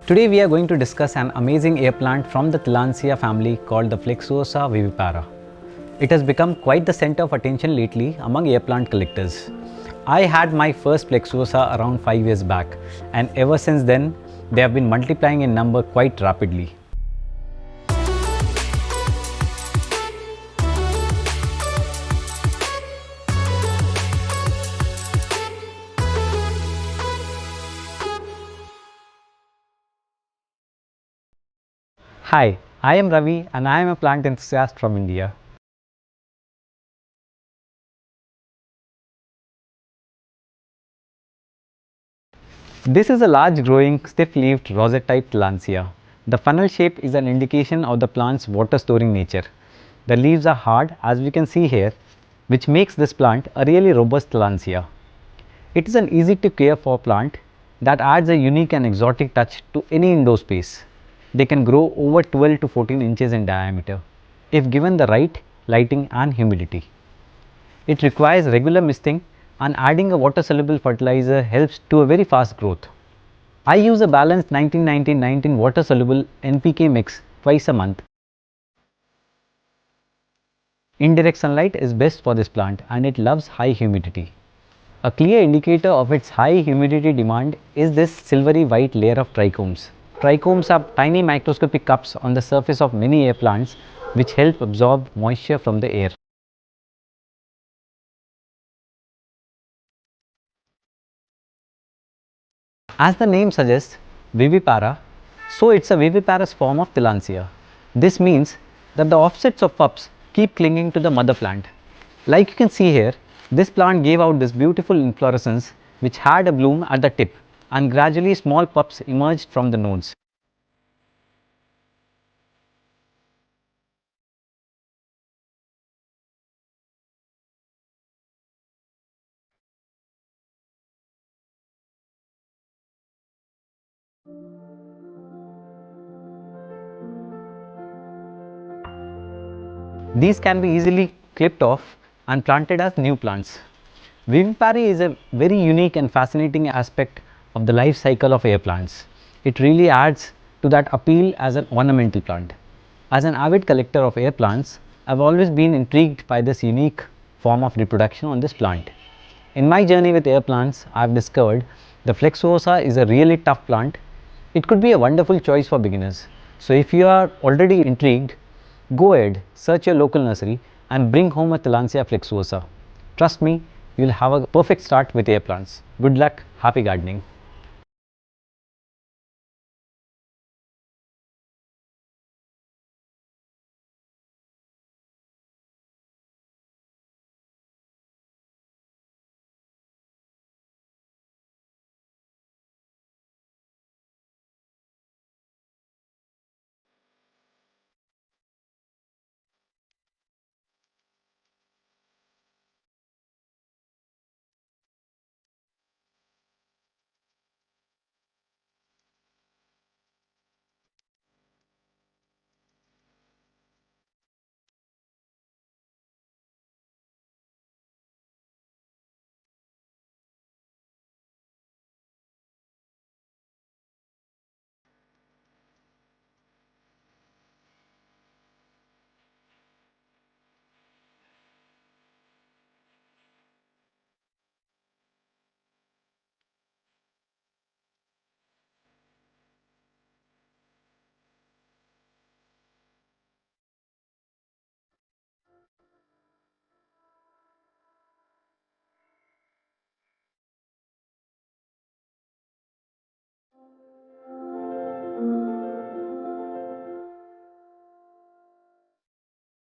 Today we are going to discuss an amazing air plant from the Tillandsia family called the Flexuosa Vivipara. It has become quite the center of attention lately among air plant collectors. I had my first Flexuosa around 5 years back, and ever since then they have been multiplying in number quite rapidly. Hi, I am Ravi and I am a plant enthusiast from India. This is a large growing stiff-leaved rosette-type Tillandsia. The funnel shape is an indication of the plant's water-storing nature. The leaves are hard, as we can see here, which makes this plant a really robust Tillandsia. It is an easy to care for plant that adds a unique and exotic touch to any indoor space. They can grow over 12 to 14 inches in diameter if given the right lighting and humidity. It requires regular misting, and adding a water soluble fertilizer helps to a very fast growth. I use a balanced 19-19-19 water soluble NPK mix twice a month. Indirect sunlight is best for this plant and it loves high humidity. A clear indicator of its high humidity demand is this silvery white layer of trichomes. Trichomes are tiny microscopic cups on the surface of many air plants which help absorb moisture from the air. As the name suggests, Vivipara, so it's a viviparous form of Tillandsia. This means that the offsets of pups keep clinging to the mother plant. Like you can see here, this plant gave out this beautiful inflorescence which had a bloom at the tip, and gradually small pups emerged from the nodes. These can be easily clipped off and planted as new plants. Vivipary is a very unique and fascinating aspect of the life cycle of air plants. It really adds to that appeal as an ornamental plant. As an avid collector of air plants, I have always been intrigued by this unique form of reproduction on this plant. In my journey with air plants, I have discovered the Flexuosa is a really tough plant. It could be a wonderful choice for beginners. So if you are already intrigued, go ahead, search your local nursery and bring home a Tillandsia Flexuosa. Trust me, you will have a perfect start with air plants. Good luck, happy gardening.